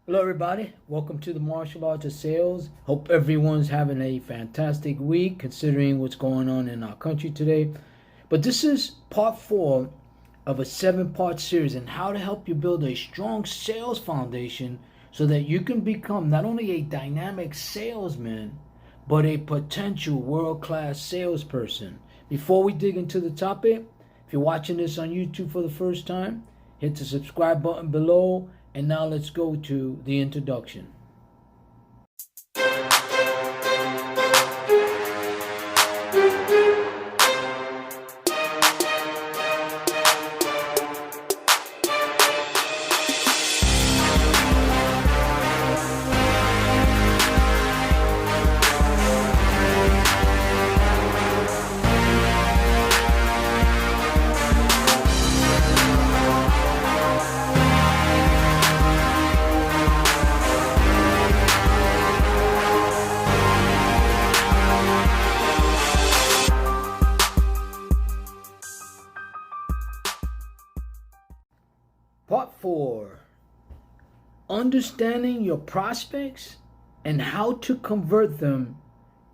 Hello, everybody. Welcome to the Martial Arts of Sales. Hope everyone's having a fantastic week considering what's going on in our country today. But this is part 4 of a 7-part series on how to help you build a strong sales foundation so that you can become not only a dynamic salesman, but a potential world-class salesperson. Before we dig into the topic, if you're watching this on YouTube for the first time, hit the subscribe button below. And now let's go to the introduction. Part 4, understanding your prospects and how to convert them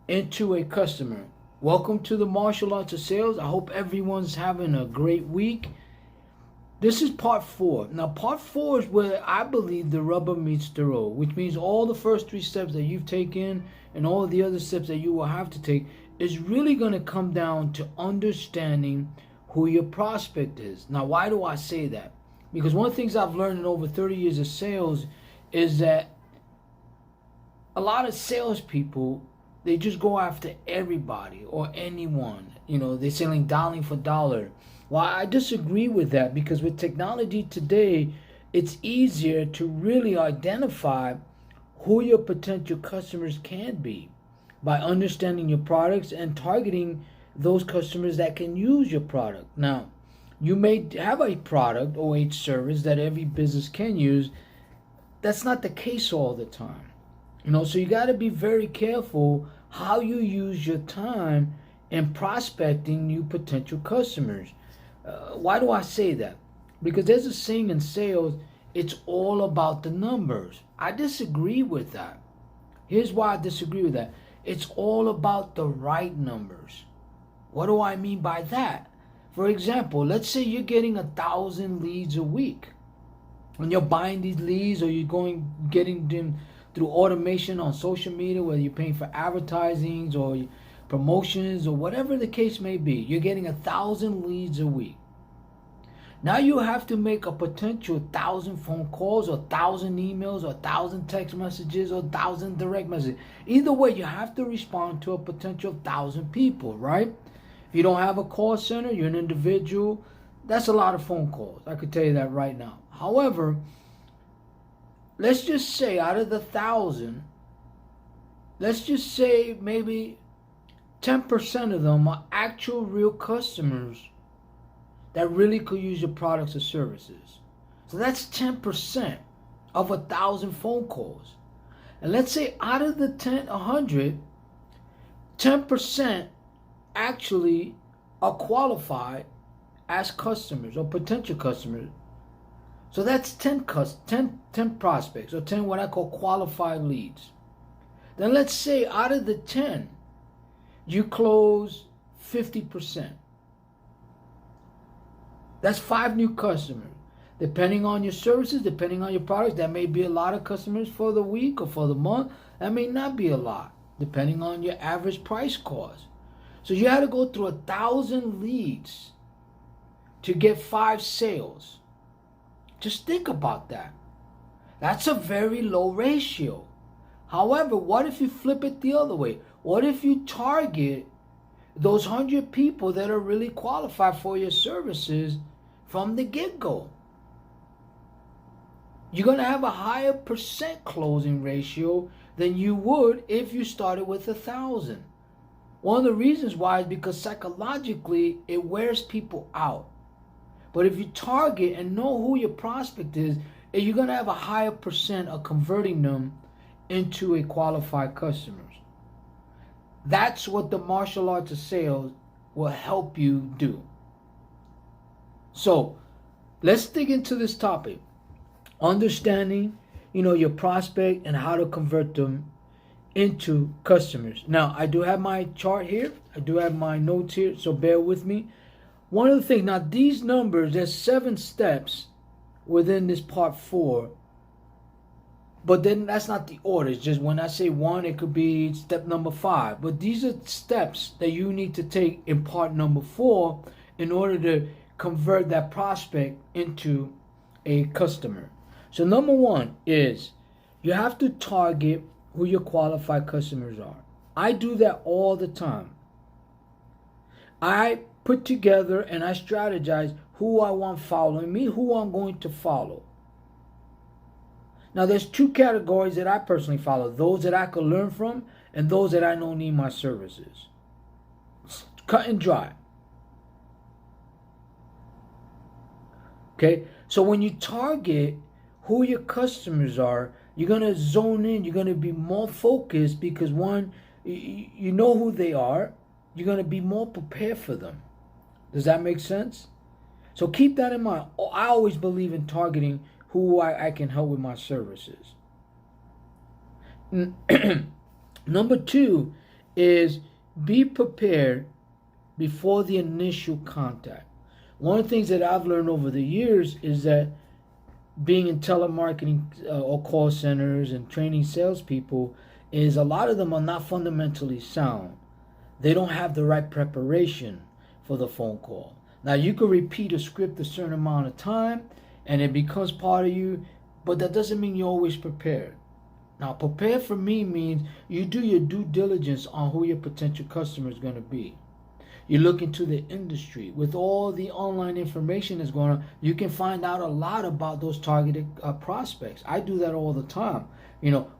into a customer. Welcome to the Martial Arts of Sales. I hope everyone's having a great week. This is part 4. Now, part 4 is where I believe the rubber meets the road, which means all the first 3 steps that you've taken and all the other steps that you will have to take is really going to come down to understanding who your prospect is. Now, why do I say that? Because one of the things I've learned in over 30 years of sales is that a lot of salespeople, they just go after everybody or anyone. You know, they're selling dollar for dollar. Well, I disagree with that because with technology today, it's easier to really identify who your potential customers can be by understanding your products and targeting those customers that can use your product. Now, you may have a product or a service that every business can use. That's not the case all the time. So you got to be very careful how you use your time in prospecting new potential customers. Why do I say that? Because there's a saying in sales, it's all about the numbers. I disagree with that. Here's why I disagree with that. It's all about the right numbers. What do I mean by that? For example, let's say you're getting 1,000 leads a week. When you're buying these leads or you're getting them through automation on social media, whether you're paying for advertisings or promotions or whatever the case may be, you're getting 1,000 leads a week. Now you have to make a potential 1,000 phone calls or 1,000 emails or 1,000 text messages or 1,000 direct messages. Either way, you have to respond to a potential 1,000 people, right? If you don't have a call center, you're an individual, that's a lot of phone calls. I could tell you that right now. However, let's just say out of the 1,000, let's just say maybe 10% of them are actual real customers that really could use your products or services. So that's 10% of 1,000 phone calls. And let's say out of the 100, 10% actually are qualified as customers or potential customers. So that's 10 prospects or 10 what I call qualified leads. Then let's say out of the 10, you close 50%. That's 5 new customers. Depending on your services, depending on your products, that may be a lot of customers for the week or for the month. That may not be a lot, depending on your average price cost. So you had to go through 1,000 leads to get 5 sales. Just think about that. That's a very low ratio. However, what if you flip it the other way? What if you target those 100 people that are really qualified for your services from the get-go? You're going to have a higher percent closing ratio than you would if you started with 1,000. One of the reasons why is because psychologically it wears people out. But if you target and know who your prospect is, you're going to have a higher percent of converting them into a qualified customers. That's what the martial arts of sales will help you do. So let's dig into this topic. Understanding your prospect and how to convert them into customers. Now, I do have my chart here. I do have my notes here, so bear with me. One of the things, now these numbers, there's 7 steps within this part 4. But then that's not the order. It's just when I say 1, it could be step number 5. But these are steps that you need to take in part number 4 in order to convert that prospect into a customer. So number 1 is you have to target who your qualified customers are. I do that all the time. I put together and I strategize who I want following me, who I'm going to follow. Now, there's 2 categories that I personally follow. Those that I could learn from and those that I know need my services. It's cut and dry. Okay? So when you target who your customers are, you're going to zone in. You're going to be more focused because, one, you know who they are. You're going to be more prepared for them. Does that make sense? So keep that in mind. I always believe in targeting who I can help with my services. Number 2 is be prepared before the initial contact. One of the things that I've learned over the years is that being in telemarketing or call centers and training salespeople is a lot of them are not fundamentally sound. They don't have the right preparation for the phone call. Now, you can repeat a script a certain amount of time and it becomes part of you, but that doesn't mean you're always prepared. Now, prepared for me means you do your due diligence on who your potential customer is going to be. You look into the industry. With all the online information that's going on, you can find out a lot about those targeted prospects. I do that all the time.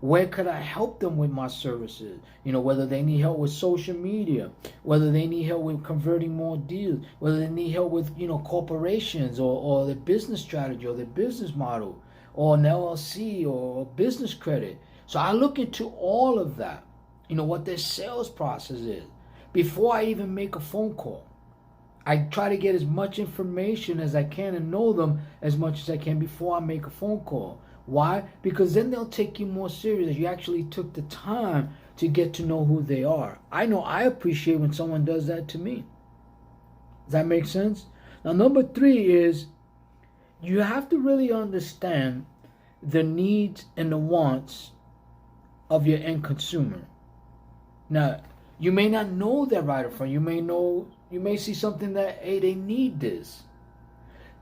Where could I help them with my services? Whether they need help with social media, whether they need help with converting more deals, whether they need help with, corporations or their business strategy or their business model or an LLC or business credit. So I look into all of that, what their sales process is before I even make a phone call. I try to get as much information as I can and know them as much as I can before I make a phone call. Why? Because then they'll take you more serious if you actually took the time to get to know who they are. I know I appreciate when someone does that to me. Does that make sense? Now, number 3 is you have to really understand the needs and the wants of your end consumer. Now, you may not know that right up front. You may see something that, hey, they need this.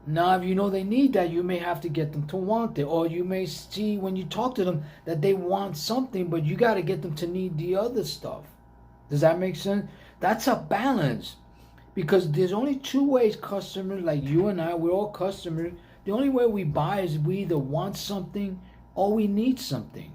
Now, if you know they need that, you may have to get them to want it. Or you may see when you talk to them that they want something, but you got to get them to need the other stuff. Does that make sense? That's a balance. Because there's only 2 ways customers, like you and I, we're all customers. The only way we buy is we either want something or we need something.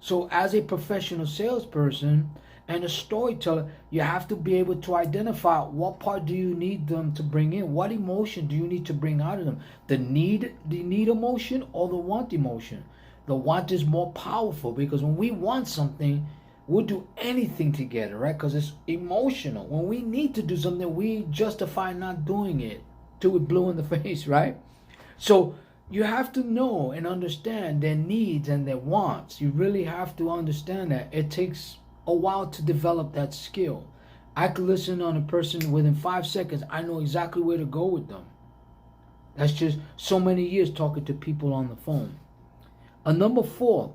So as a professional salesperson and a storyteller, you have to be able to identify what part do you need them to bring in? What emotion do you need to bring out of them? The need emotion or the want emotion? The want is more powerful because when we want something, we'll do anything to get it, right? Because it's emotional. When we need to do something, we justify not doing it till we're blue in the face, right? So you have to know and understand their needs and their wants. You really have to understand that. It takes a while to develop that skill. I could listen on a person within 5 seconds. I know exactly where to go with them. That's just so many years talking to people on the phone. Number 4,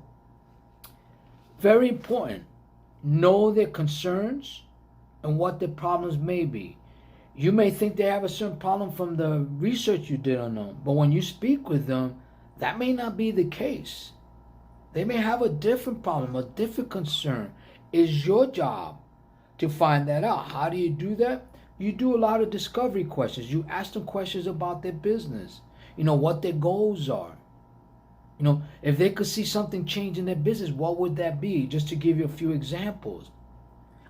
very important. Know their concerns and what their problems may be. You may think they have a certain problem from the research you did on them, but when you speak with them, that may not be the case. They may have a different problem, a different concern. It's your job to find that out. How do you do that? You do a lot of discovery questions. You ask them questions about their business, what their goals are. If they could see something change in their business, what would that be? Just to give you a few examples.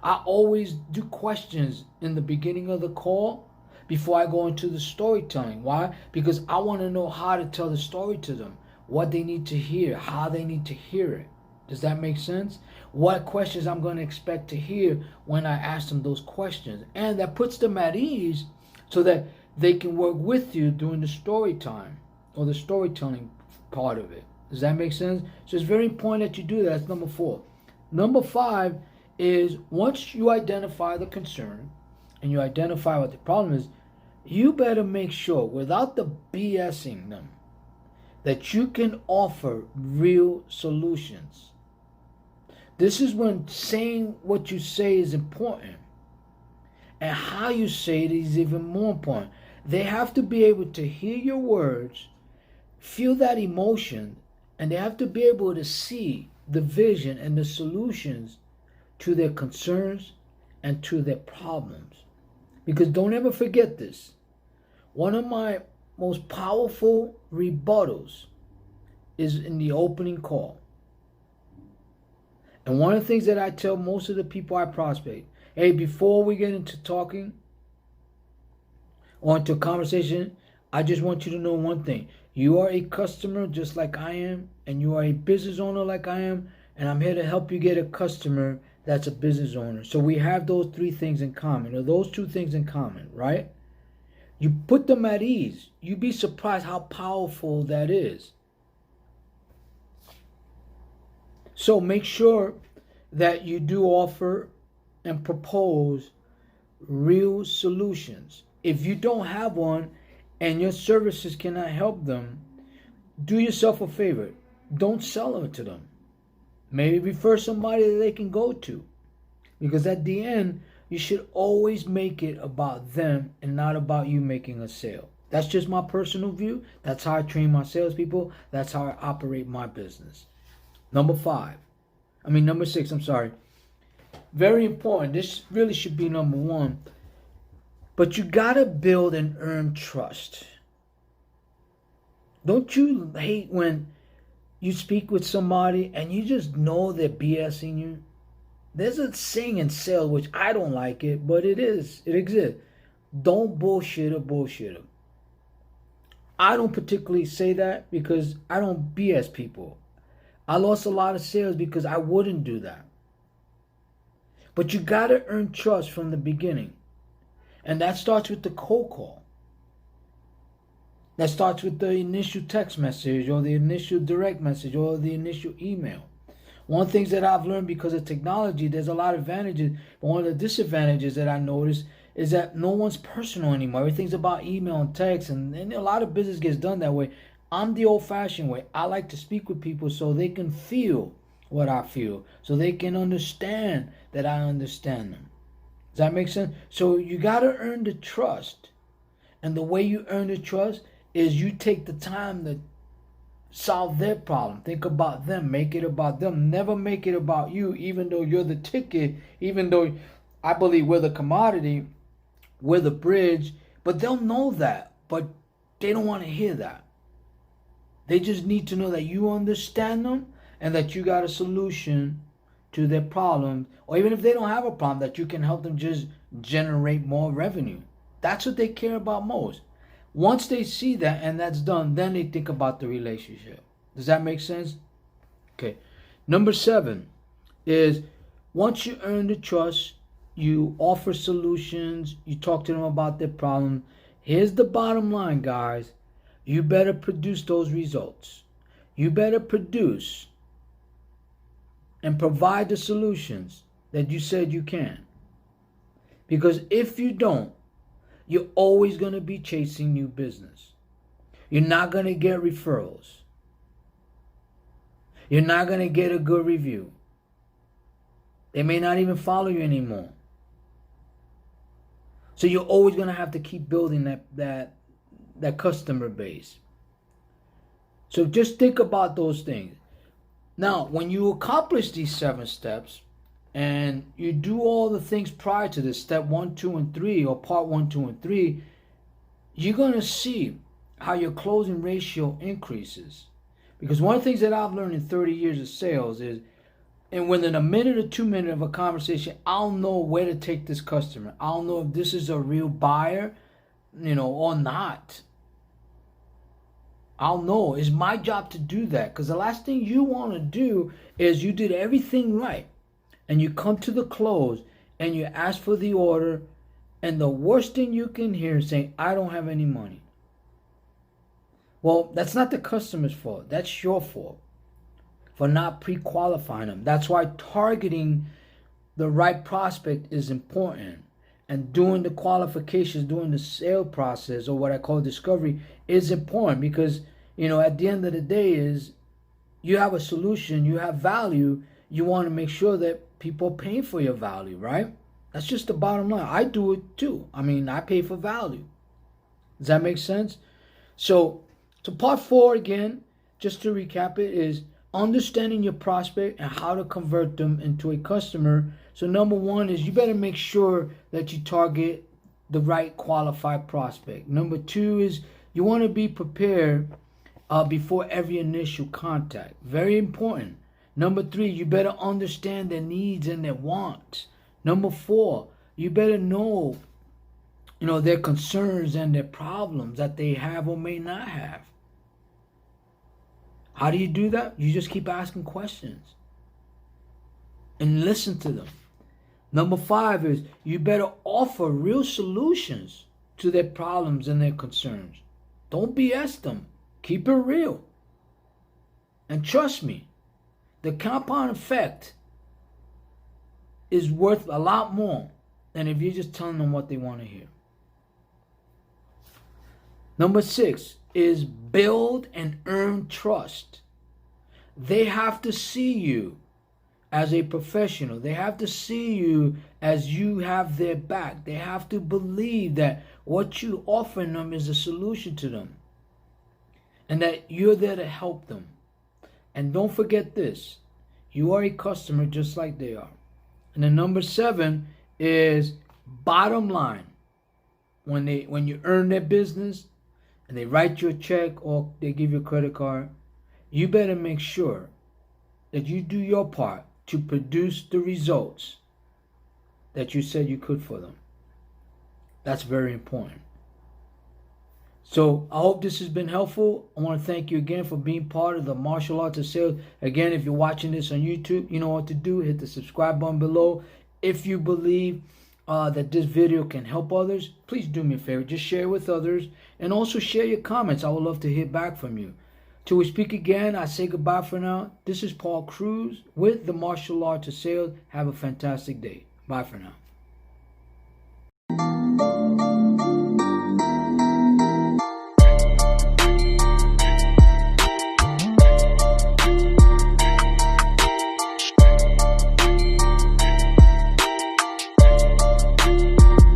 I always do questions in the beginning of the call before I go into the storytelling. Why? Because I want to know how to tell the story to them, what they need to hear, how they need to hear it. Does that make sense? What questions I'm going to expect to hear when I ask them those questions. And that puts them at ease so that they can work with you during the story time or the storytelling part of it. Does that make sense? So it's very important that you do that. That's number 4. Number 5 is once you identify the concern and you identify what the problem is, you better make sure, without the BSing them, that you can offer real solutions. This is when saying what you say is important. And how you say it is even more important. They have to be able to hear your words, feel that emotion, and they have to be able to see the vision and the solutions to their concerns and to their problems. Because don't ever forget this. One of my most powerful rebuttals is in the opening call. And one of the things that I tell most of the people I prospect, hey, before we get into talking or into a conversation, I just want you to know one thing. You are a customer just like I am, and you are a business owner like I am, and I'm here to help you get a customer that's a business owner. So we have those 3 things in common, or those 2 things in common, right? You put them at ease. You'd be surprised how powerful that is. So make sure that you do offer and propose real solutions. If you don't have one and your services cannot help them, do yourself a favor. Don't sell them to them. Maybe refer somebody that they can go to. Because at the end, you should always make it about them and not about you making a sale. That's just my personal view. That's how I train my salespeople. That's how I operate my business. Number 6, I'm sorry. Very important. This really should be number 1. But you gotta build and earn trust. Don't you hate when you speak with somebody and you just know they're BSing you? There's a saying in sales, which I don't like it, but it exists. Don't bullshit a bullshitter. I don't particularly say that because I don't BS people. I lost a lot of sales because I wouldn't do that. But you gotta earn trust from the beginning. And that starts with the cold call. That starts with the initial text message or the initial direct message or the initial email. One of the things that I've learned because of technology, there's a lot of advantages, but one of the disadvantages that I noticed is that no one's personal anymore. Everything's about email and text, and a lot of business gets done that way. I'm the old-fashioned way. I like to speak with people so they can feel what I feel, so they can understand that I understand them. Does that make sense? So you got to earn the trust. And the way you earn the trust is you take the time to solve their problem. Think about them. Make it about them. Never make it about you, even though you're the ticket, even though I believe we're the commodity, we're the bridge. But they'll know that. But they don't want to hear that. They just need to know that you understand them and that you got a solution to their problem. Or even if they don't have a problem, that you can help them just generate more revenue. That's what they care about most. Once they see that and that's done, then they think about the relationship. Does that make sense? Okay. Number 7 is once you earn the trust, you offer solutions, you talk to them about their problem. Here's the bottom line, guys. You better produce those results. You better produce and provide the solutions that you said you can. Because if you don't, you're always going to be chasing new business. You're not going to get referrals. You're not going to get a good review. They may not even follow you anymore. So you're always going to have to keep building that customer base. So just think about those things. Now, when you accomplish these 7 steps, and you do all the things prior to this, step 1, 2, and 3, or part 1, 2, and 3, you're going to see how your closing ratio increases. Because one of the things that I've learned in 30 years of sales is, and within a minute or 2 minutes of a conversation, I'll know where to take this customer. I'll know if this is a real buyer, or not. I'll know. It's my job to do that. Because the last thing you want to do is you did everything right. And you come to the close and you ask for the order, and the worst thing you can hear is saying, I don't have any money. Well, that's not the customer's fault. That's your fault for not pre-qualifying them. That's why targeting the right prospect is important. And doing the qualifications, doing the sale process, or what I call discovery, is important because, at the end of the day is you have a solution, you have value, you want to make sure that people pay for your value, right? That's just the bottom line. I do it too. I pay for value. Does that make sense? So part 4 again, just to recap it, is understanding your prospect and how to convert them into a customer. So number 1 is you better make sure that you target the right qualified prospect. Number 2 is you want to be prepared before every initial contact. Very important. Number 3, you better understand their needs and their wants. Number 4, you better know, their concerns and their problems that they have or may not have. How do you do that? You just keep asking questions and listen to them. Number 5 is you better offer real solutions to their problems and their concerns. Don't BS them. Keep it real. And trust me, the compound effect is worth a lot more than if you're just telling them what they want to hear. Number 6 is build and earn trust. They have to see you as a professional. They have to see you as you have their back. They have to believe that what you offer them is a solution to them and that you're there to help them. And don't forget this, you are a customer just like they are. And then number 7 is bottom line. When you earn their business and they write you a check or they give you a credit card, you better make sure that you do your part to produce the results that you said you could for them. That's very important. So I hope this has been helpful. I want to thank you again for being part of the Martial Arts of Sales. Again, if you're watching this on YouTube, you know what to do. Hit the subscribe button below. If you believe that this video can help others, please do me a favor. Just share it with others. And also share your comments. I would love to hear back from you. Till we speak again, I say goodbye for now. This is Paul Cruz with the Martial Arts of Sales. Have a fantastic day. Bye for now.